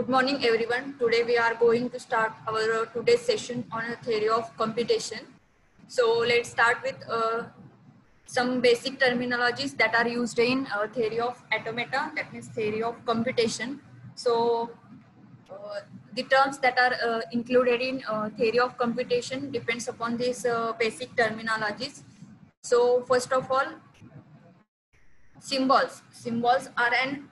Good morning, everyone. Today we are going to start our today's session on a theory of computation. So let's start with some basic terminologies that are used in theory of automata, that means theory of computation. So the terms that are included in theory of computation depends upon these basic terminologies. So first of all, symbols. Symbols are an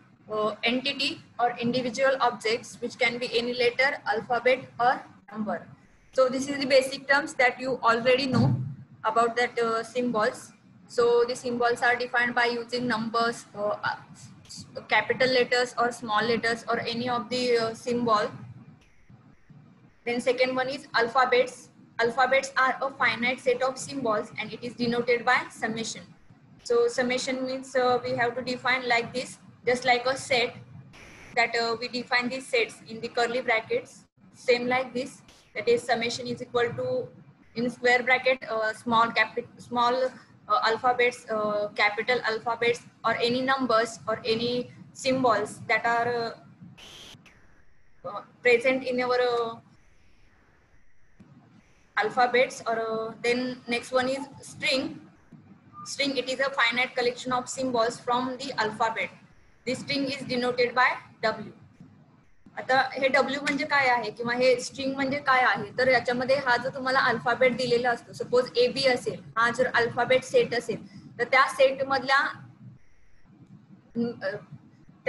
entity or individual objects which can be any letter, alphabet or number. So this is the basic terms that you already know about that symbols. So the symbols are defined by using numbers, capital letters or small letters or any of the symbol. Then second one is alphabets. Alphabets are a finite set of symbols and it is denoted by summation. So summation means we have to define like this, just like a set that we define these sets in the curly brackets, same like this, that is summation is equal to in square bracket small alphabets, capital alphabets or any numbers or any symbols that are present in our alphabets or then next one is string. String, it is a finite collection of symbols from the alphabet. This string is denoted by W. आता हे W म्हणजे काय आहे किंवा हे string म्हणजे काय आहे तर याच्यामध्ये हा जो तुम्हाला अल्फाबेट दिलेला असतो, सपोज AB असेल, हा जर अल्फाबेट सेट असेल तर त्या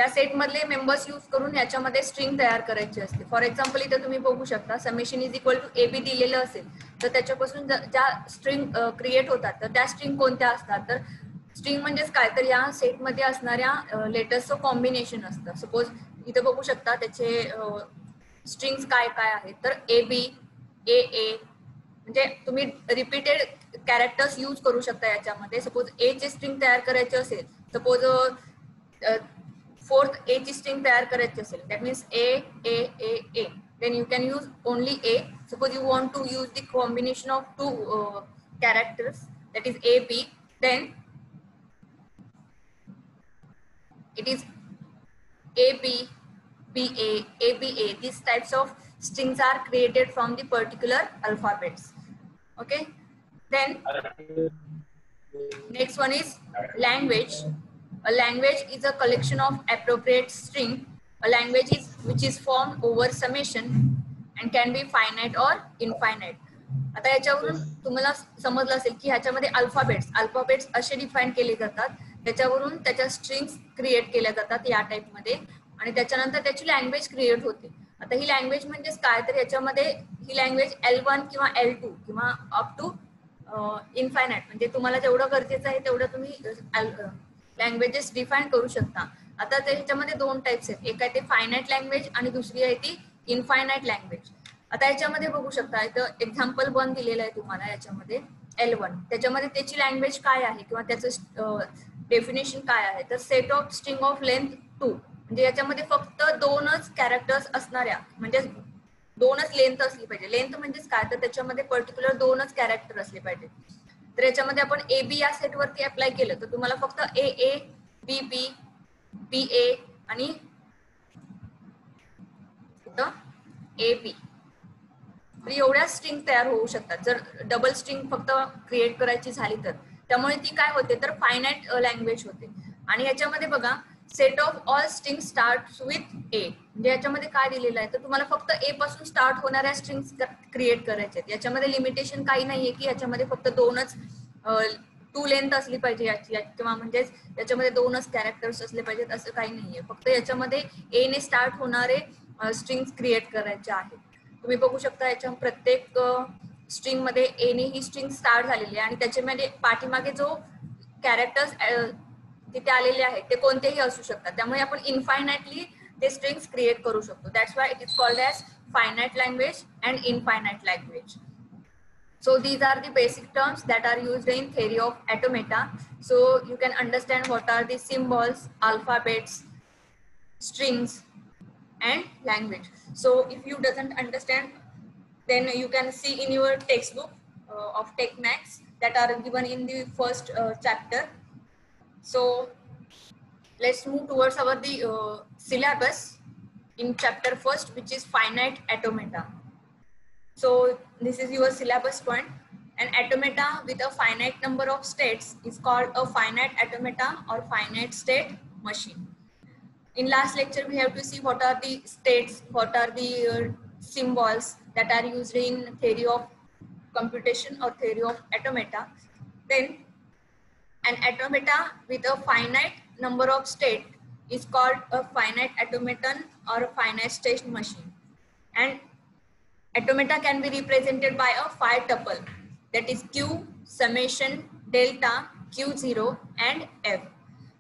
सेट मधले मेंबर्स यूज करून याच्यामध्ये स्ट्रिंग तयार करायची असते. फॉर एक्झाम्पल इथे तुम्ही बघू शकता summation is equal to AB दिलेलं असेल तर त्याच्यापासून ज्या स्ट्रिंग क्रिएट होतात तर त्या स्ट्रिंग कोणत्या असतात तर स्ट्रिंग म्हणजेच काय तर या सेटमध्ये असणाऱ्या लेटर्सचं कॉम्बिनेशन असतं. सपोज इथे बघू शकता त्याचे स्ट्रिंग्स काय काय आहेत तर AB, AA म्हणजे तुम्ही रिपीटेड कॅरेक्टर्स यूज करू शकता याच्यामध्ये. सपोज A ची स्ट्रिंग तयार करायची असेल, सपोज फोर्थ A ची स्ट्रिंग तयार करायची असेल, that means A, then you can use only A. Suppose you want to use the combination of two characters, that is AB, then it is AB, BA, ABA. These types of strings are created from the particular alphabets. Okay, then next one is language. A language is a collection of appropriate string. A language is which is formed over summation and can be finite or infinite. आता याच्यावरून तुम्हाला समजलं असेल की ह्याच्यामध्ये alphabets असे define केले जातात, त्याच्यावरून त्याच्या स्ट्रिंग्स क्रिएट केल्या जातात या टाइप मध्ये आणि त्याच्यानंतर त्याची लँग्वेज क्रिएट होते. आता ही लँग्वेज म्हणजेच काय तर याच्यामध्ये ही लँग्वेज L1 किंवा L2 किंवा अप टू इनफायनाइट म्हणजे तुम्हाला जेवढं गरजेचं आहे तेवढं तुम्ही लँग्वेजेस डिफाइन करू शकता. आता त्याच्यामध्ये दोन टाइप्स आहेत, एक आहे ते फायनाइट लँग्वेज आणि दुसरी आहे ती इनफायनाइट लँग्वेज. आता याच्यामध्ये बघू शकता इथं एक्झाम्पल 1 दिलेलं आहे तुम्हाला याच्यामध्ये L1, त्याच्यामध्ये त्याची लँग्वेज काय आहे किंवा त्याचं डेफिनेशन काय आहे तर set of string of length 2 म्हणजे याच्यामध्ये फक्त दोनच कॅरेक्टर्स असणाऱ्या म्हणजे दोनच लेंथ असली पाहिजे. लेंथ म्हणजेच काय तर त्याच्यामध्ये पर्टिक्युलर दोनच कॅरेक्टर असले पाहिजे. तर याच्यामध्ये आपण AB या सेट वरती अप्लाय केलं तर तुम्हाला फक्त AA, BB, BA आणि AB तर एवढ्या स्ट्रिंग तयार होऊ शकतात जर डबल स्ट्रिंग फक्त क्रिएट करायची झाली तर. त्यामुळे ती काय होते तर फायनाइट लँग्वेज होते. आणि याच्यामध्ये बघा set of all string start with A म्हणजे याच्यामध्ये काय दिलेलं आहे तर तुम्हाला फक्त A पासून स्टार्ट होणाऱ्या स्ट्रिंग्स क्रिएट करायच्या आहेत. याच्यामध्ये लिमिटेशन काही नाहीये की याच्यामध्ये फक्त दोनच 2 लेंथ असली पाहिजे याची किंवा म्हणजेच याच्यामध्ये दोनच कॅरेक्टर्स असले पाहिजेत असं काही नाहीये. फक्त याच्यामध्ये A ने स्टार्ट होणारे स्ट्रिंग्स क्रिएट करायचे आहेत. तुम्ही बघू शकता याच्या प्रत्येक स्ट्रिंग मध्ये A ने ही स्ट्रिंग स्टार्ट झालेली आहे आणि त्याच्यामध्ये पाठीमागे जो कॅरेक्टर्स तिथे आलेले आहेत ते कोणतेही असू शकतात. त्यामुळे आपण इनफायनाइटली ते स्ट्रिंग्स क्रिएट करू शकतो. That's why it is called as finite language and infinite language. So these are the basic terms that are used in theory of automata. So you can understand what are the symbols, alphabets, strings and language. So if you doesn't understand then you can see in your textbook of Tech Max that are given in the first chapter. So let's move towards our the syllabus. in chapter first, which is finite automata. So this is your syllabus point. An automata with a finite number of states is called a finite automata or finite state machine. In last lecture, we have to see what are the states, what are the symbols that are used in theory of computation or theory of automata. Then an automata with a finite number of states is called a finite automaton or a finite state machine. And automata can be represented by a phi tuple, that is q, summation, delta, q0 and f.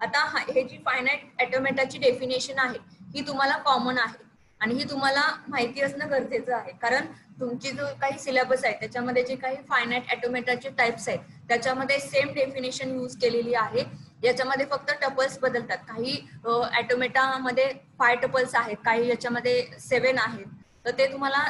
आता हे जी finite ऑटोमेटाची definition आहे ही तुम्हाला common आहे आणि ही तुम्हाला माहिती असणं गरजेचं आहे, कारण तुमची जो काही सिलेबस आहे त्याच्यामध्ये जे काही फायनाईट ऑटोमेटाचे टाइप्स आहेत त्याच्यामध्ये सेम डेफिनेशन यूज केलेली आहे. याच्यामध्ये फक्त टपल्स बदलतात. काही ऑटोमेटामध्ये 5 टपल्स आहेत, काही याच्यामध्ये 7 आहेत, तर ते तुम्हाला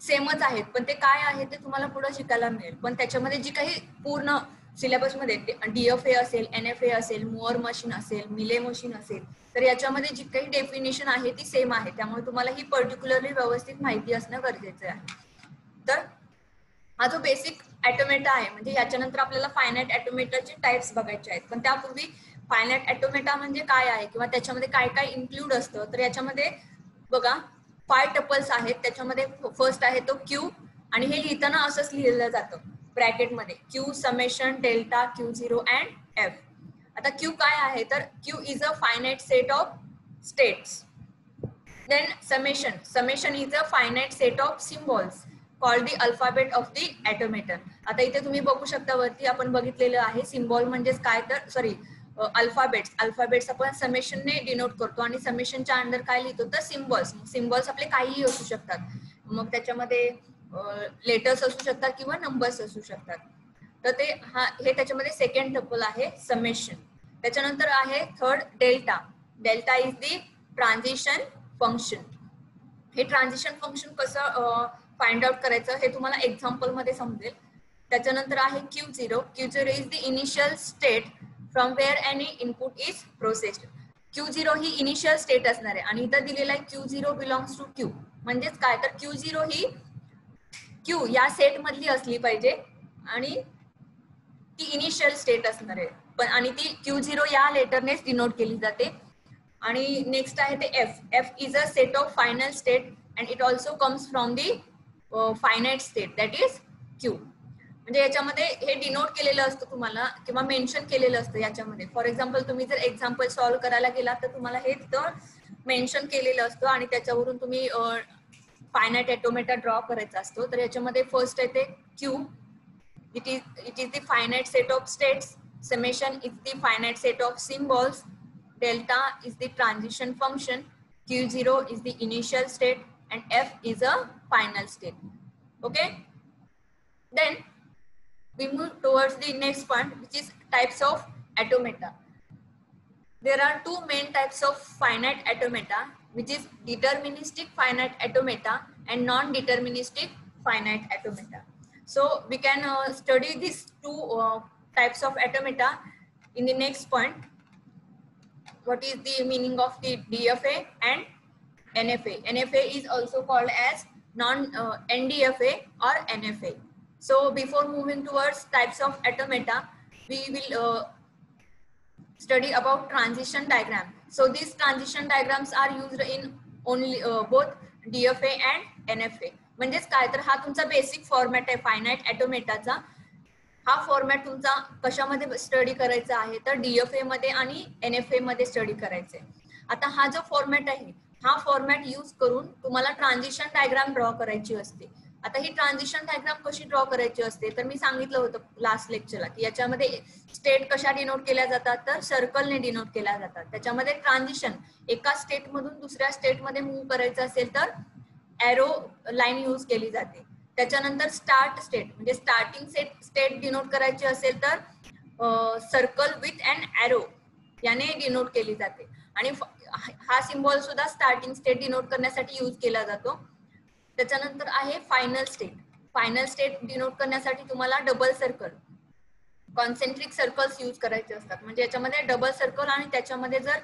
सेमच आहेत, पण ते काय आहे ते तुम्हाला पुढे शिकायला मिळेल. पण त्याच्यामध्ये जी काही पूर्ण सिलेबस मध्ये डीएफए असेल, एनएफए असेल, मुअर मशीन असेल, मिले मशीन असेल, तर याच्यामध्ये जी काही डेफिनेशन आहे ती सेम आहे. त्यामुळे तुम्हाला ही पर्टिक्युलरली व्यवस्थित माहिती असणं गरजेचं आहे. तर हा जो बेसिक ऑटोमेटा आहे, म्हणजे याच्यानंतर आपल्याला फायनाईट ऑटोमेटाचे टाइप्स बघायचे आहेत. पण त्यापूर्वी फायनाईट ऑटोमेटा म्हणजे काय आहे किंवा त्याच्यामध्ये काय काय इन्क्लूड असतं, तर याच्यामध्ये बघा 5 टपल्स आहेत. त्याच्यामध्ये फर्स्ट आहे तो क्यू, आणि हे लिहिताना असंच लिहिलं जातं ब्रॅकेटमध्ये, Q summation delta Q0 and F. आता क्यू काय आहे, तर Q is a finite set of states. Then summation is a finite set of symbols called the alphabet of the automaton. आता इथे तुम्ही बघू शकता, वरती आपण बघितलेलं आहे सिम्बॉल म्हणजेच काय, तर सॉरी अल्फाबेट्स आपण समेशनने डिनोट करतो आणि समेशनच्या अंडर काय लिहितो तर सिम्बॉल्स आपले काहीही असू शकतात. मग त्याच्यामध्ये लेटर्स असू शकतात किंवा नंबर्स असू शकतात. तर ते हे त्याच्यामध्ये सेकंड टपल आहे समेशन. त्याच्यानंतर आहे third delta is the transition function. हे ट्रान्झिशन फंक्शन कसं फाइंड आउट करायचं हे तुम्हाला एक्झाम्पल मध्ये समजेल. त्याच्यानंतर आहे Q0 is the initial state from where any input is processed. Q0 he initial state असणार आहे आणि इथं दिलेला आहे Q0 बिलॉंग्स टू Q. म्हणजेच काय, तर Q0 ही Q या सेट मधली असली पाहिजे आणि ती इनिशियल स्टेट असणार आहे, पण आणि ती Q0 या लेटरनेच डिनोट केली जाते. आणि नेक्स्ट आहे ते F is a set of final state and it also comes from the finite state that is Q. म्हणजे याच्यामध्ये हे डिनोट केलेलं असतं तुम्हाला किंवा मेन्शन केलेलं असतं याच्यामध्ये. फॉर एक्झाम्पल तुम्ही जर एक्झाम्पल सॉल्व्ह करायला गेला तर तुम्हाला हे तिथं मेन्शन केलेलं असतं आणि त्याच्यावरून तुम्ही फायनाईट ऑटोमेटा ड्रॉ करायचा असतो. तर याच्यामध्ये फर्स्ट आहे ते Q, it is the finite set of states, summation is the finite set of symbols, delta is the transition function, Q0 is the initial state and F is a final state. Okay, then we move towards the next point, which is types of automata. There are two main types of finite automata, which is deterministic finite automata and non-deterministic finite automata. So we can study these two types of automata in the next point. What is the meaning of the DFA and NFA? NFA is also called as NDFA or NFA. So before moving towards types of automata, we will study about transition diagram. So these transition diagrams are used in only both DFA and NFA. म्हणजेच काय, तर हा तुमचा basic format आहे finite ऑटोमेटाचा. हा format तुमचा कशामध्ये study करायचा आहे, तर DFA मध्ये आणि NFA मध्ये स्टडी करायचा आहे. आता हा जो फॉर्मॅट आहे हा फॉर्मॅट यूज करून तुम्हाला ट्रान्झिशन डायग्राम ड्रॉ करायची असते. आता ही ट्रान्झिशन डायग्राम कशी ड्रॉ करायची असते, तर मी सांगितलं होतं लास्ट लेक्चरला की याच्यामध्ये स्टेट कशा डिनोट केल्या जातात, तर सर्कलने डिनोट केल्या जातात. त्याच्यामध्ये ट्रान्झिशन एका स्टेट मधून दुसऱ्या स्टेट मध्ये मूव्ह करायचं असेल तर एरो लाईन यूज केली जाते. त्याच्यानंतर स्टार्ट स्टेट म्हणजे स्टार्टिंग स्टेट डिनोट करायची असेल तर सर्कल विथ अँड एरो याने डिनोट केली जाते. आणि हा सिम्बॉल सुद्धा स्टार्टिंग स्टेट डिनोट करण्यासाठी यूज केला जातो. त्याच्यानंतर आहे final state. Final state denote करण्यासाठी तुम्हाला double circle concentric circles use करायचे असतात. म्हणजे याच्यामध्ये डबल सर्कल आणि त्याच्यामध्ये जर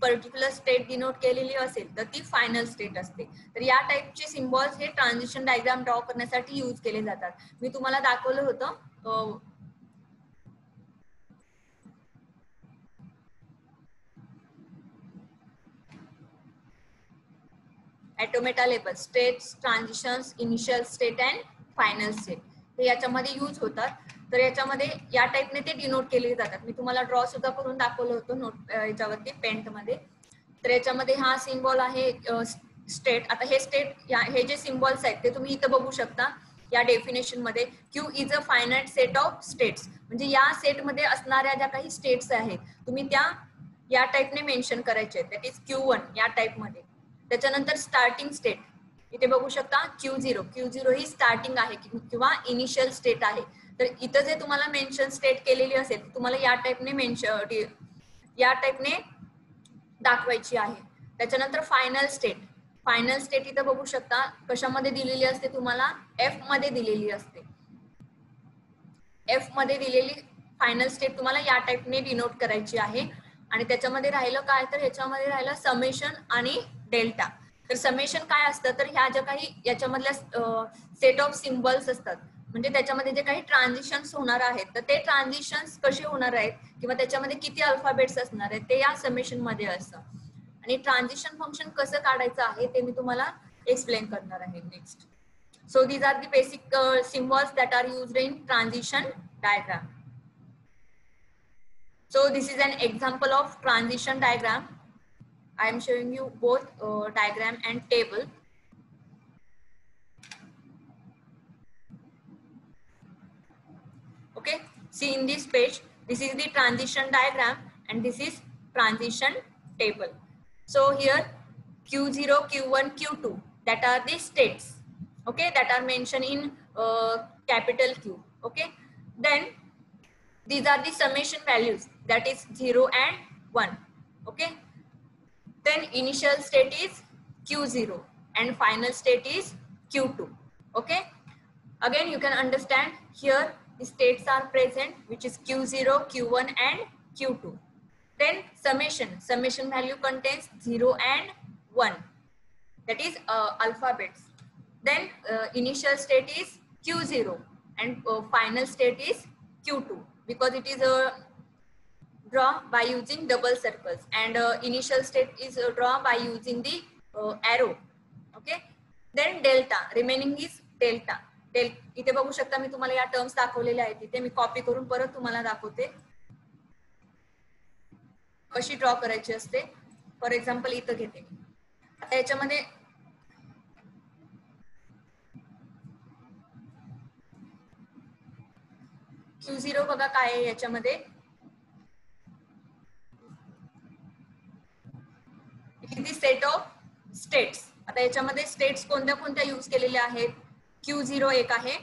पर्टिक्युलर स्टेट डिनोट केलेली असेल तर ती फायनल स्टेट असते. तर या टाइपचे सिम्बॉल्स हे ट्रान्झिशन डायग्राम ड्रॉ करण्यासाठी यूज केले जातात. मी तुम्हाला दाखवलं होतं automata label states, transitions, initial state and final state हे याच्यामध्ये यूज होतात. तर याच्यामध्ये या टाइपने ते डिनोट केले जातात. मी तुम्हाला ड्रॉ सुद्धा करून दाखवलं होतं नोट याच्यावरती पेंट मध्ये. तर याच्यामध्ये हा सिम्बॉल आहे स्टेट. आता हे स्टेट हे जे सिम्बॉल्स आहेत ते तुम्ही इथं बघू शकता या डेफिनेशन मध्ये. Q is a finite set of states, म्हणजे या सेट मध्ये असणाऱ्या ज्या काही स्टेट्स आहेत तुम्ही त्या या टाइपने मेन्शन करायचे आहेत. दॅट इज Q1 या टाइप मध्ये. त्याच्यानंतर स्टार्टिंग स्टेट इथे बघू शकता Q0 ही स्टार्टिंग आहे किंवा इनिशियल स्टेट आहे. तर इथं जे तुम्हाला मेन्शन स्टेट केलेली असेल तुम्हाला या टाइपने दाखवायची आहे. त्याच्यानंतर फायनल स्टेट इथं बघू शकता कशामध्ये दिलेली असते तुम्हाला, F मध्ये दिलेली असते. F मध्ये दिलेली फायनल स्टेट तुम्हाला या टाइपने डिनोट करायची आहे. आणि त्याच्यामध्ये राहिलं काय तर ह्याच्यामध्ये राहिलं समेशन आणि डेल्टा. तर समेशन काय असतं तर ह्या ज्या काही याच्यामधल्या सेट ऑफ सिम्बॉल्स असतात म्हणजे त्याच्यामध्ये जे काही ट्रान्झिशन्स होणार आहेत तर ते ट्रान्झिशन्स कसे होणार आहेत किंवा त्याच्यामध्ये किती अल्फाबेट्स असणार आहेत ते या समेशन मध्ये असतं. आणि ट्रान्झिशन फंक्शन कसं काढायचं आहे ते मी तुम्हाला एक्सप्लेन करणार आहे next. So these are the basic symbols that are used in transition diagram. So this is an example of transition diagram. I am showing you both diagram and table. Okay, see in this page, this is the transition diagram and this is transition table. So here Q0, Q1, Q2, that are the states. Okay, that are mentioned in capital Q. Okay, then these are the summation values, that is 0 and 1. Okay, then initial state is Q0 and final state is Q2. Okay, again you can understand here the states are present which is Q0, Q1 and Q2. Then summation value contains 0 and 1, that is alphabets. Then initial state is Q0 and final state is Q2 because it is drawn by using double circles, and initial state is drawn by using the arrow. Okay, then delta, remaining is delta. इथे बघू शकता मी तुम्हाला या terms दाखवलेल्या आहेत. इथे मी copy करून परत तुम्हाला दाखवते कशी ड्रॉ करायची असते. फॉर एक्झाम्पल इथं घेते मी. आता याच्यामध्ये Q0 बघा काय आहे याच्यामध्ये, सेट ऑफ स्टेट्स. आता याच्यामध्ये स्टेट्स कोणत्या कोणत्या यूज केलेल्या आहेत. Q0 एक आहे,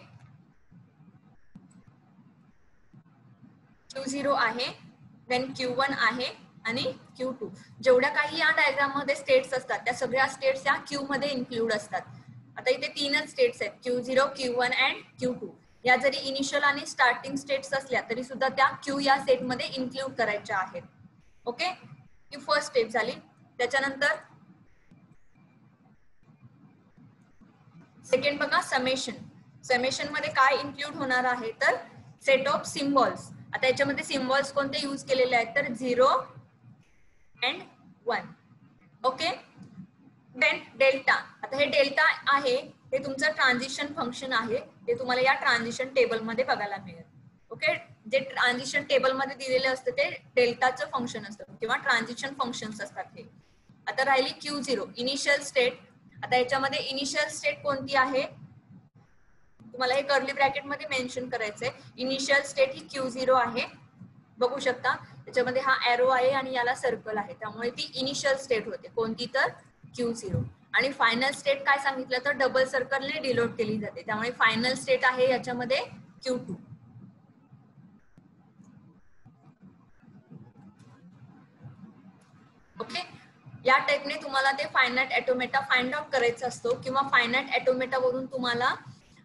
Q0 आहे, देन Q1 आहे आणि Q2. जेवढ्या काही या डायग्राम मध्ये स्टेट्स असतात त्या सगळ्या स्टेट्स या Q मध्ये इन्क्लूड असतात. आता इथे तीनच स्टेट्स आहेत Q0, Q1 अँड Q2. या जरी इनिशियल आणि स्टार्टिंग स्टेट्स असल्या तरी सुद्धा त्या Q या सेट मध्ये इन्क्लूड करायच्या आहेत. ओके, ही फर्स्ट स्टेप झाली. त्याच्यानंतर सेकंड बघा समेशन मध्ये काय इन्क्लूड होणार आहे तर सेट ऑफ सिम्बॉल्स. आता याच्यामध्ये सिम्बॉल्स कोणते यूज केलेले आहेत तर 0 अँड 1. Okay, then delta. आता हे डेल्टा आहे ते तुमचं ट्रान्झिशन फंक्शन आहे, ते तुम्हाला या ट्रान्झिशन टेबल मध्ये बघायला मिळेल. ओके, जे ट्रान्झिशन टेबल मध्ये दिलेले असतं ते डेल्टाचं फंक्शन असतं किंवा ट्रान्झिशन फंक्शन्स असतात हे. आता राहिली Q0 इनिशियल स्टेट. आता याच्यामध्ये इनिशियल स्टेट कोणती आहे तुम्हाला हे कर्ली ब्रॅकेट मध्ये मेन्शन करायचंय. इनिशियल स्टेट ही Q0 आहे, बघू शकता त्याच्यामध्ये हा एरो आहे आणि याला सर्कल आहे, त्यामुळे ती इनिशियल स्टेट होते. कोणती तर Q0. आणि फायनल स्टेट काय सांगितलं तर डबल सर्कलने डिनोट केली जाते, त्यामुळे फायनल स्टेट आहे याच्यामध्ये Q2. ओके, या टाइपने तुम्हाला ते फायनाइट ऑटोमेटा फाइंड आउट करायचा असतो किंवा फायनाइट ऑटोमेटा वरून तुम्हाला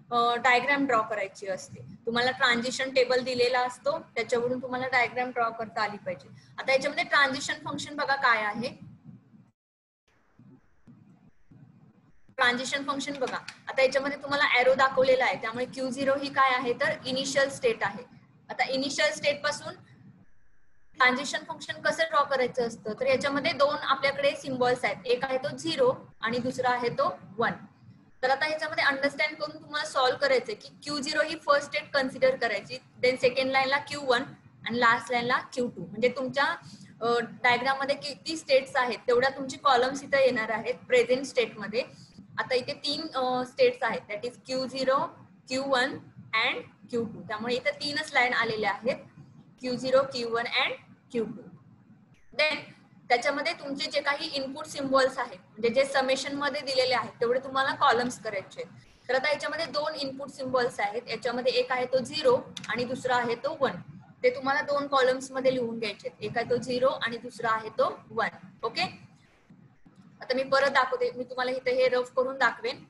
डायग्राम ड्रॉ करायची असते. तुम्हाला ट्रान्झिशन टेबल दिलेला असतो, त्याच्यावरून तुम्हाला डायग्राम ड्रॉ करता आली पाहिजे. आता याच्यामध्ये ट्रान्झिशन फंक्शन बघा काय आहे. ट्रान्झिशन फंक्शन बघा, आता याच्यामध्ये तुम्हाला एरो दाखवलेला आहे, त्यामुळे Q0 ही काय आहे तर इनिशियल स्टेट आहे. आता इनिशियल स्टेट पासून ट्रान्झिशन फंक्शन कसं ड्रॉ करायचं असतं, तर याच्यामध्ये दोन आपल्याकडे सिम्बॉल्स आहेत, एक आहे तो 0 आणि दुसरा आहे तो 1. तर आता ह्याच्यामध्ये अंडरस्टँड करून तुम्हाला सॉल्व्ह करायचंय की Q0 ही फर्स्ट स्टेट कन्सिडर करायची, देन सेकंड लाईनला Q1 आणि लास्ट लाईनला Q2. म्हणजे तुमच्या डायग्राम मध्ये किती स्टेट्स आहेत तेवढ्या तुमची कॉलम्स इथे येणार आहेत प्रेझेंट स्टेट मध्ये. आता इथे 3 स्टेट्स आहेत, that is Q0, Q1 and Q2. त्यामुळे इथे 3च लाईन आलेल्या आहेत, Q0, Q1 and Q2. Then त्याच्यामध्ये तुमचे जे काही इनपुट सिम्बॉल्स आहेत, म्हणजे जे समेशन मध्ये दिलेले आहेत तेवढे तुम्हाला कॉलम्स करायचे. तर आता याच्यामध्ये 2 इनपुट सिम्बॉल्स आहेत, याच्यामध्ये एक आहे तो 0 आणि दुसरा आहे तो 1. ते तुम्हाला 2 कॉलम्स मध्ये लिहून घ्यायचे, एक आहे तो 0 आणि दुसरा आहे तो 1. ओके, आता मी परत दाखवते, मी तुम्हाला इथे हे रफ करून दाखवेन.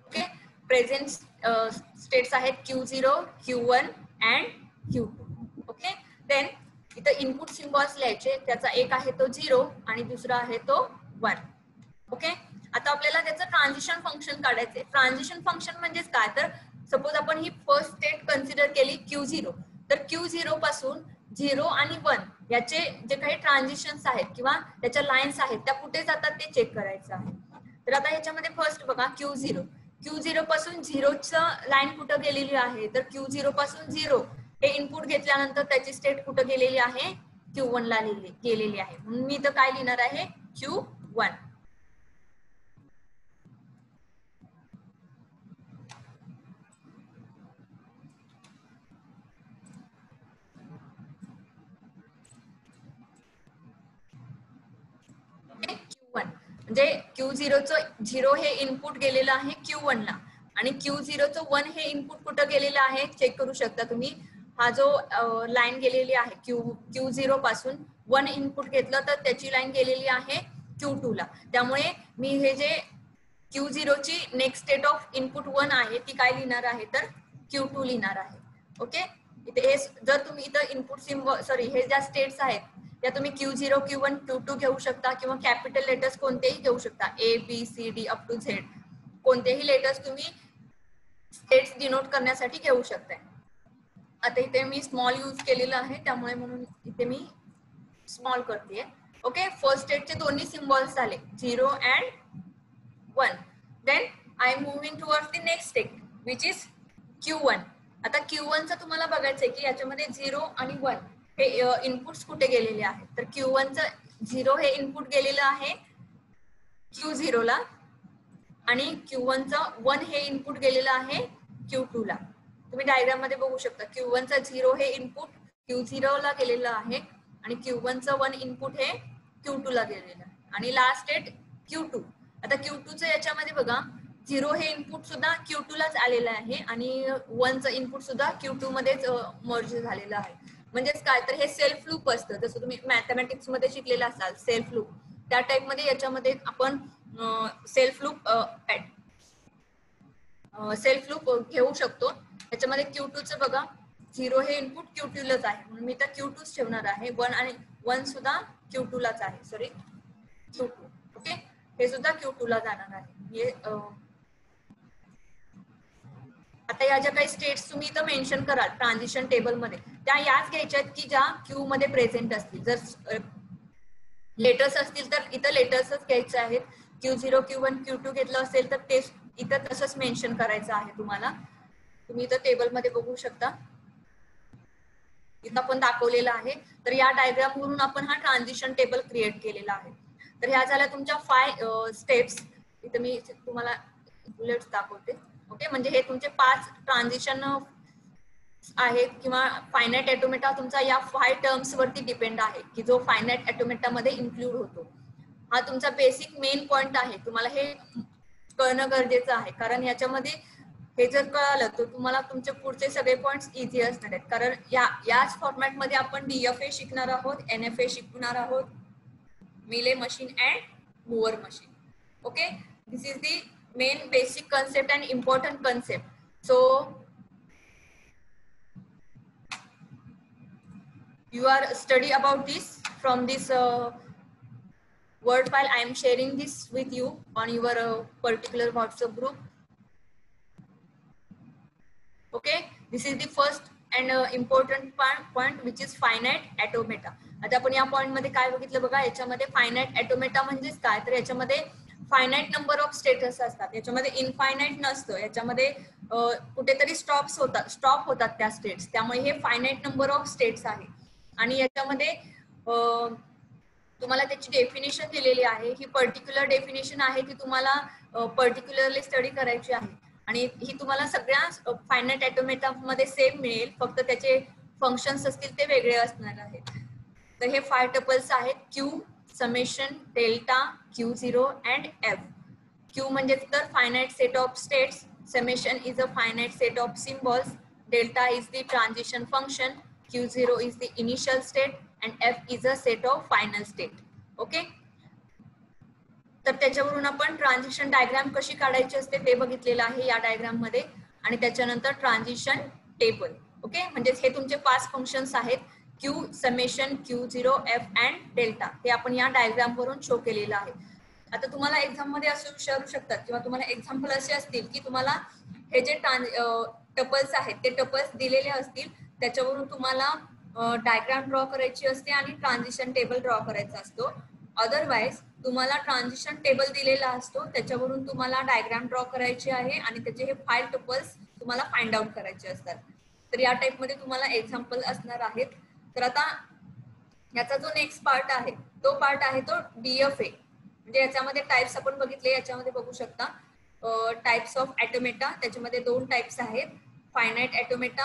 ओके, प्रेझेंट स्टेट्स आहेत Q0, Q1 and Q2. Okay, then इथं इनपुट सिम्बॉल्स लिहायचे, त्याचा एक आहे तो 0 आणि दुसरा आहे तो 1. ओके, आता आपल्याला त्याचं ट्रान्झिशन फंक्शन काढायचे. ट्रान्झिशन फंक्शन म्हणजेच काय, तर सपोज आपण ही फर्स्ट स्टेट कन्सिडर केली Q0, तर Q0 पासून 0 आणि 1 याचे जे काही ट्रान्झिशन्स आहेत किंवा त्याच्या लाईन्स आहेत त्या कुठे जातात ते चेक करायचं आहे. तर आता ह्याच्यामध्ये फर्स्ट बघा Q0 पासून 0चं लाईन कुठं गेलेली आहे, तर Q0 पासून 0 हे इनपुट घेतल्यानंतर त्याची स्टेट कुठं गेलेली आहे, Q1 ला गेलेली आहे. म्हणून मी इथं काय लिहिणार आहे, Q1. Q1 म्हणजे Q0चं 0 हे इनपुट गेलेलं आहे Q1 ला आणि Q0चं 1 हे इनपुट कुठं गेलेलं आहे चेक करू शकता तुम्ही. हा जो लाईन गेलेली आहे Q0 पासून 1 इनपुट घेतलं तर त्याची लाईन गेलेली आहे Q2 ला. त्यामुळे मी हे जे Q0 ची नेक्स्ट स्टेट ऑफ इनपुट 1 आहे ती काय लिहिणार आहे तर Q2 लिहिणार आहे. ओके, इथे हे जर तुम्ही इथं इनपुट सिम्बॉल हे ज्या स्टेट्स आहेत त्या तुम्ही Q0, Q1, Q2 घेऊ शकता किंवा कॅपिटल लेटर्स कोणतेही घेऊ शकता, A B C D up to Z. कोणतेही लेटर्स तुम्ही स्टेट्स डिनोट करण्यासाठी घेऊ शकताय. आता इथे मी स्मॉल यूज केलेलं आहे त्यामुळे म्हणून इथे मी स्मॉल करतेय. ओके, फर्स्ट स्टेटचे दोन्ही सिम्बॉल्स झाले 0 and 1. Then I am moving towards the next state which is Q1. आता Q1 चं तुम्हाला बघायचंय की याच्यामध्ये 0 आणि 1 हे इनपुट्स कुठे गेलेले आहेत, तर Q1 चं 0 हे इनपुट गेलेलं आहे Q0 ला आणि Q1 चं 1 हे इनपुट गेलेलं आहे Q2 ला. तुम्ही डायग्राम मध्ये बघू शकता Q1 चं 0 हे इनपुट Q0 ला गेलेलं आहे आणि Q1 चं 1 इनपुट हे Q2 ला गेलेलं आहे आणि लास्ट स्टेट Q2. आता Q2 चं याच्यामध्ये बघा 0 हे इनपुट सुद्धा Q2 लाच आलेलं आहे आणि 1 चं इनपुट सुद्धा Q2 मध्येच मर्ज झालेलं आहे. म्हणजेच काय, तर हे सेल्फ लूप असतं, जसं तुम्ही मॅथमॅटिक्स मध्ये शिकलेलं असाल सेल्फ लूप, त्या टाइप मध्ये याच्यामध्ये आपण सेल्फ लूप घेऊ शकतो. याच्यामध्ये Q2 चं बघा 0 हे इनपुट Q2 लाच आहे म्हणून मी तर Q2च ठेवणार आहे. 1 आणि 1 सुद्धा Q2 लाच आहे, सॉरी Q2. ओके, हे सुद्धा Q2 ला जाणार आहे. आता या ज्या काही स्टेट्स तुम्ही इथं मेन्शन कराल ट्रान्झिशन टेबल मध्ये त्या याच घ्यायच्यात की ज्या क्यू मध्ये प्रेझेंट असतील. जर लेटर्स असतील तर इथं लेटर्सच घ्यायचे आहेत. Q0, Q1, Q2 घेतलं असेल तर ते इथं तसंच मेन्शन करायचं आहे तुम्हाला. तुम्ही इथं टेबल मध्ये बघू शकता, इथं आपण दाखवलेलं आहे. तर या डायग्राम वरून आपण हा ट्रान्झिशन टेबल क्रिएट केलेला आहे. तर ह्या झाल्या तुमच्या 5 स्टेप्स. इथं मी तुम्हाला बुलेट्स दाखवते. ओके, म्हणजे हे तुमचे 5 ट्रान्झिशन आहेत किंवा फायनाइट ऑटोमेटा तुमचा या 5 टर्म्स वरती डिपेंड आहे की जो फायनाइट ऑटोमेटा मध्ये इन्क्लूड होतो. हा तुमचा बेसिक मेन पॉइंट आहे, तुम्हाला हे कळणं गरजेचं आहे. कारण याच्यामध्ये हे जर कळालं तर तुम्हाला तुमचे पुढचे सगळे पॉइंट्स इझी असणार आहेत. कारण याच फॉर्मॅट मध्ये आपण DFA शिकणार आहोत, NFA शिकणार आहोत, Mealy machine and mover machine. Okay, this is the main basic concept and important concept. So you are study about this from this word file. I am sharing this with you on your particular WhatsApp group. Okay, this is the first and important point which is finite automata. आता आपण या point मध्ये काय बघितलं बघा, याच्यामध्ये finite automata म्हणजेच काय, तर याच्यामध्ये फायनाइट नंबर ऑफ स्टेटस असतात, याच्यामध्ये इनफायनाइट नसतं, याच्यामध्ये कुठेतरी स्टॉप होतात त्या स्टेट्स, त्यामुळे हे फायनाइट नंबर ऑफ स्टेट्स आहे. आणि याच्यामध्ये तुम्हाला त्याची डेफिनेशन दिलेली आहे, ही पर्टिक्युलर डेफिनेशन आहे ती तुम्हाला पर्टिक्युलरली स्टडी करायची आहे आणि ही तुम्हाला सगळ्या फायनाइट ऑटोमेटा मध्ये सेम मिळेल, फक्त त्याचे फंक्शन्स असतील ते वेगळे असणार आहेत. तर हे 5 टपल्स आहेत, Q, summation, delta, Q0 and F. Q म्हणजे तर finite set of states, summation is a finite set of symbols, delta is the transition function, Q0 is the initial state and F is a set of final state. Okay, तर त्याच्यावरून आपण transition diagram कशी काढायची असते ते बघितलेलं आहे या डायग्राम मध्ये, आणि त्याच्यानंतर ट्रान्झिशन टेबल. ओके, म्हणजे हे तुमचे 5 फंक्शन्स आहेत, Q, summation, Q0, F and delta, हे आपण या डायग्राम वरून शो केलेलं आहे. आता तुम्हाला एक्झाम मध्ये असं विचारू शकतात किंवा तुम्हाला एक्झाम्पल असे असतील की तुम्हाला हे जे टपल्स आहेत ते टपल्स दिलेले असतील, त्याच्यावरून तुम्हाला डायग्राम ड्रॉ करायची असते आणि ट्रान्झिशन टेबल ड्रॉ करायचा असतो. अदरवाइज तुम्हाला ट्रान्झिशन टेबल दिलेला असतो, त्याच्यावरून तुम्हाला डायग्राम ड्रॉ करायची आहे आणि त्याचे हे 5 टपल्स तुम्हाला फाइंड आउट करायचे असतात. तर या टाइप मध्ये तुम्हाला एक्झाम्पल असणार आहेत. तर आता याचा जो नेक्स्ट पार्ट आहे तो पार्ट आहे तो DFA, म्हणजे याच्यामध्ये टाइप्स आपण बघितले, याच्यामध्ये बघू शकता टाइप्स ऑफ ऑटोमेटा. त्याच्यामध्ये 2 टाइप्स आहेत, finite automata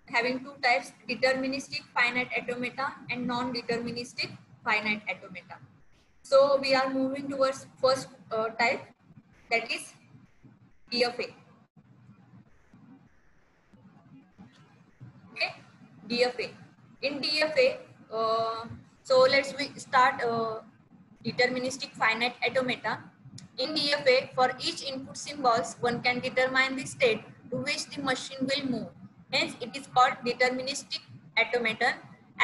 having 2 types, deterministic finite automata and non deterministic finite automata. So we are moving towards first type, that is DFA. Okay, DFA. In DFA, so let's start deterministic finite automata. In DFA, for each input symbols, one can determine the state to which the machine will move. Hence, it is called deterministic automaton.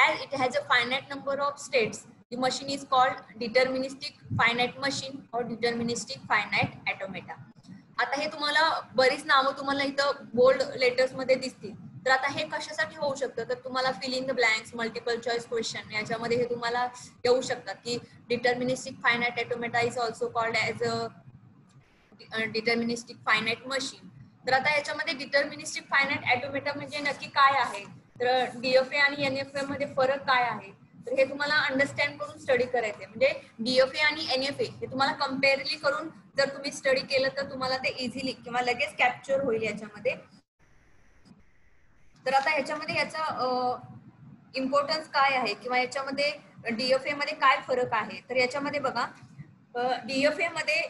As it has a finite number of states, the machine is called deterministic finite machine or deterministic finite automata. आता हे तुम्हाला बरीच नावं तुम्हाला इथं bold letters मध्ये दिसतील. तर आता हे कशासाठी होऊ शकतं, तर तुम्हाला fill in the blanks, multiple choice question याच्यामध्ये हे तुम्हाला येऊ शकतात की deterministic finite automata is also called as a deterministic finite machine. तर आता याच्यामध्ये डिटर्मिनिस्टिक फायनाइट ऑटोमेटा म्हणजे नक्की काय आहे, तर DFA आणि NFA मध्ये फरक काय आहे, तर हे तुम्हाला अंडरस्टँड करून स्टडी करायचे. म्हणजे DFA आणि NFA हे तुम्हाला कम्पेअरली करून जर तुम्ही स्टडी केलं तर तुम्हाला ते इझिली किंवा लगेच कॅप्चर होईल याच्यामध्ये. तर आता ह्याच्यामध्ये याचा इम्पॉर्टन्स काय आहे किंवा याच्यामध्ये DFA मध्ये काय फरक आहे, तर याच्यामध्ये बघा, DFA मध्ये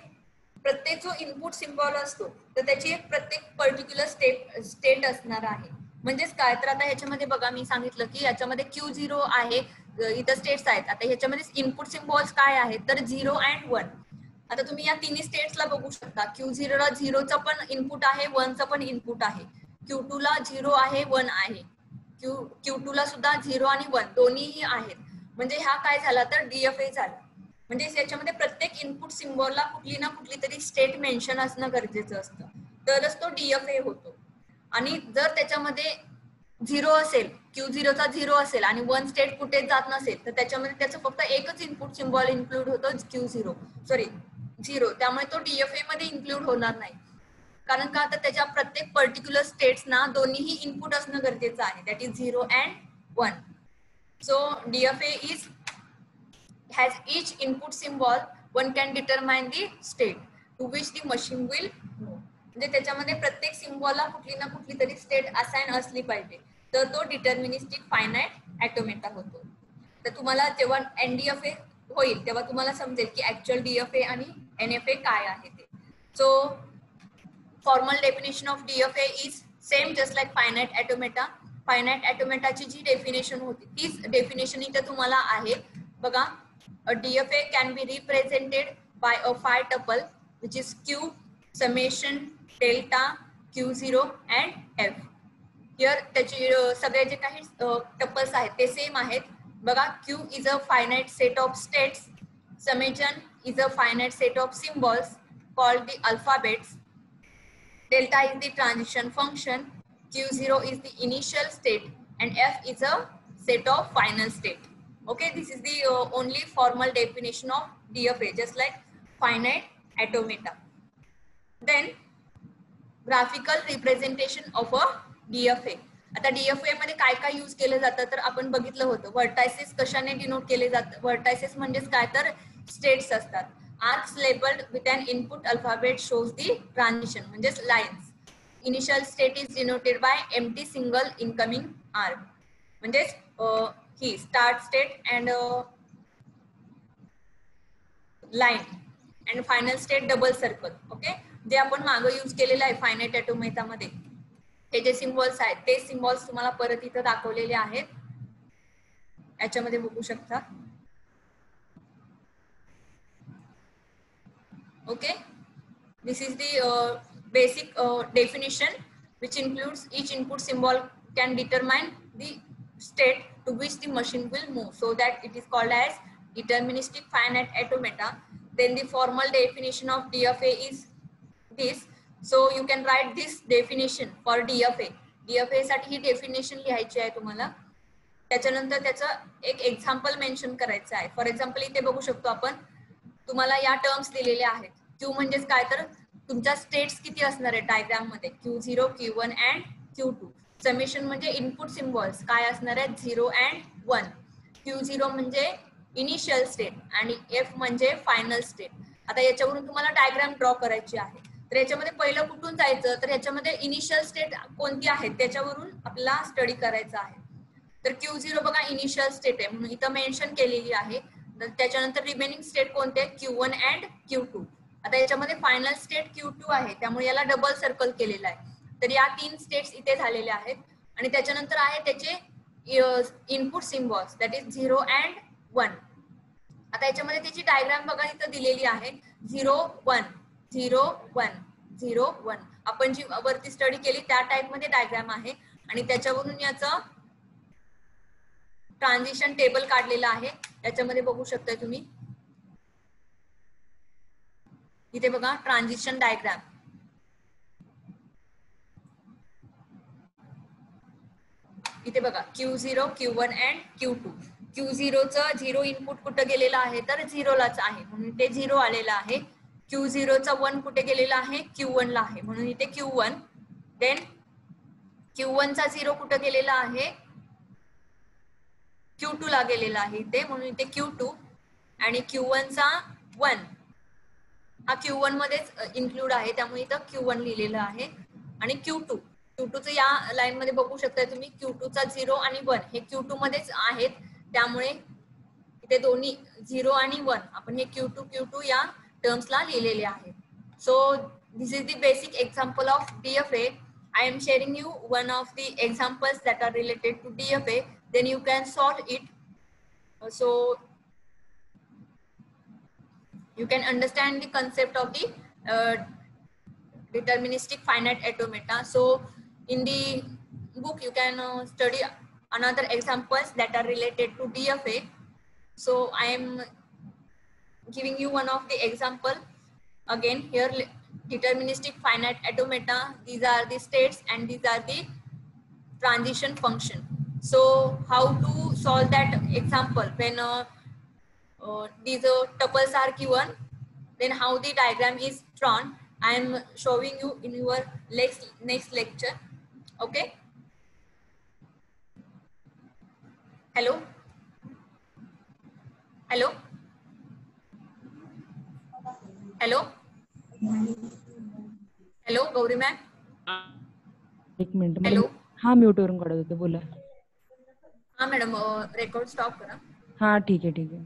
प्रत्येक जो इनपुट सिम्बॉल असतो तर त्याची एक प्रत्येक पर्टिक्युलर स्टेट असणार आहे. म्हणजेच काय, तर आता ह्याच्यामध्ये बघा मी सांगितलं की याच्यामध्ये Q0 आहे, इथं स्टेट्स आहेत. आता ह्याच्यामध्ये इनपुट सिम्बॉल्स काय आहेत, तर 0 अँड 1. आता तुम्ही या तिन्ही स्टेट्सला बघू शकता, Q0 ला 0चं पण इनपुट आहे, 1चं पण इनपुट आहे, Q2 ला 0 आहे, 1 आहे, Q2 ला सुद्धा 0 आणि 1 दोन्हीही आहेत. म्हणजे हा काय झाला तर DFA झाला. म्हणजे याच्यामध्ये प्रत्येक इनपुट सिम्बॉलला कुठली ना कुठली तरी स्टेट मेन्शन असणं गरजेचं असतं, तरच तो DFA होतो. आणि जर त्याच्यामध्ये 0 असेल, Q0 चा 0 असेल आणि 1 स्टेट कुठेच जात नसेल, तर त्याच्यामध्ये त्याचं फक्त एकच इनपुट सिम्बॉल इन्क्लूड होतो, Q0 0, त्यामुळे तो DFA मध्ये इन्क्लूड होणार नाही. कारण का, तर त्याच्या प्रत्येक पर्टिक्युलर स्टेट्स ना दोन्हीही इनपुट असणं गरजेचं आहे, that is 0 and 1. So DFA is has each input symbol, one can determine the state to which the machine will move. म्हणजे त्याच्यामध्ये प्रत्येक सिम्बॉलला कुठली ना कुठली तरी स्टेट असाइन असली पाहिजे, तर तो डिटर्मिनिस्टिक फायनाइट ऑटोमेटा होतो. तर तुम्हाला जेव्हा NDFA होईल तेव्हा तुम्हाला समजेल की ऍक्च्युअल DFA आणि NFA काय आहे ते. So formal definition of DFA is same just like finite automata. Finite ऑटोमेटाची जी डेफिनेशन होती तीच डेफिनेशन इथे तुम्हाला आहे बघा. A DFA can be represented by a phi tuple which is Q summation delta Q0 and F. Here त्याचे सगळे जे काही टपल्स आहेत ते सेम आहेत बघा. Q is a finite set of states, summation is a finite set of symbols called the alphabets, delta is the transition function, Q0 is the initial state, and F is a set of final state. Okay, this is the only formal definition of DFA, just like finite automata. Then graphical representation of a DFA. आता DFA मध्ये काय काय use केलं जातं तर आपण बघितलं होतं. व्हर्टायसेस कशाने डिनोट केले जातात? व्हर्टायसेस म्हणजेच काय तर स्टेट्स असतात. Arcs labeled with an input alphabet shows the transition म्हणजेच lines. Initial state is denoted by empty single incoming arc म्हणजेच ही start state and line and final state double circle. Okay, जे आपण मागे यूज केलेलं आहे finite automata मध्ये हे जे सिम्बॉल्स आहेत ते सिम्बॉल्स तुम्हाला परत इथं दाखवलेले आहेत. याच्यामध्ये बघू शकता. Okay, this is the basic definition which includes each input symbol can determine the state to which the machine will move, so that it is called as deterministic finite automata. Then the formal definition of DFA is this. So you can write this definition for DFA. DFA साठी ही definition लिहायची आहे तुम्हाला. त्याच्यानंतर त्याचं एक example mention करायचं आहे. For example इथे बघू शकतो आपण तुम्हाला या टर्म्स दिलेल्या आहेत. Q म्हणजेच काय तर तुमच्या स्टेट्स किती असणार आहे डायग्राम मध्ये Q0, Q1 and Q2. Summation म्हणजे इनपुट सिम्बॉल्स काय असणार आहेत 0 अँड 1. Q0 म्हणजे इनिशियल स्टेट आणि F म्हणजे फायनल स्टेट. आता याच्यावरून तुम्हाला डायग्राम ड्रॉ करायची आहे. तर याच्यामध्ये पहिलं कुठून जायचं तर याच्यामध्ये इनिशियल स्टेट कोणती आहेत त्याच्यावरून आपल्याला स्टडी करायचा आहे. तर Q0 बघा इनिशियल स्टेट आहे म्हणून इथं मेन्शन केलेली आहे. त्याच्यानंतर रिमेनिंग स्टेट कोणते Q1 अँड Q2. आता याच्यामध्ये फायनल स्टेट Q2 आहे त्यामुळे याला डबल सर्कल केलेला आहे. तर या 3 स्टेट्स इथे झालेल्या आहेत आणि त्याच्यानंतर आहे त्याचे input symbols that is 0 and 1. आता याच्यामध्ये त्याची डायग्राम बघा इथं दिलेली आहे 0 1 0 1 0 1. आपण जी वरती स्टडी केली त्या टाइप मध्ये डायग्राम आहे आणि त्याच्यावरून याचं ट्रान्झिशन टेबल काढलेलं आहे. याच्यामध्ये बघू शकताय तुम्ही इथे बघा ट्रान्झिशन डायग्राम. इथे बघा Q0, Q1 and Q2. Q0 चं 0 इनपुट कुठं गेलेलं आहे तर 0 लाच आहे म्हणून ते 0 आलेलं आहे. Q0 चा 1 कुठे गेलेला आहे Q1 ला आहे म्हणून इथे Q1. देन Q1 चा 0 कुठे गेलेला आहे Q2 ला गेलेला आहे इथे म्हणून इथे Q2 आणि Q1 चा 1 हा Q1 मध्येच इन्क्लूड आहे त्यामुळे इथं Q1 लिहिलेलं आहे. आणि Q2 चं या लाईन मध्ये बघू शकता तुम्ही Q2 चा 0 आणि 1 हे Q2 मध्येच आहेत त्यामुळे इथे दोन्ही 0 आणि 1 आपण हे Q2 या टर्म्स ला लिहिलेले आहे. So this is the basic example of DFA. I am sharing you one of the examples that are related to DFA. Then you can solve it. So you can understand the concept of the deterministic finite automata. So in the book you can study another examples that are related to DFA. So I am giving you one of the example again here. Deterministic finite automata, these are the states and these are the transition function. So how to solve that example when these tuples are given, then how the diagram is drawn I am showing you in your next lecture. Okay, hello hello hello hello Gauri ma'am. एक minute. Hello. हा mute वरून काढत होते बोला. हा madam record stop करा. हा ठीक आहे ठीक आहे.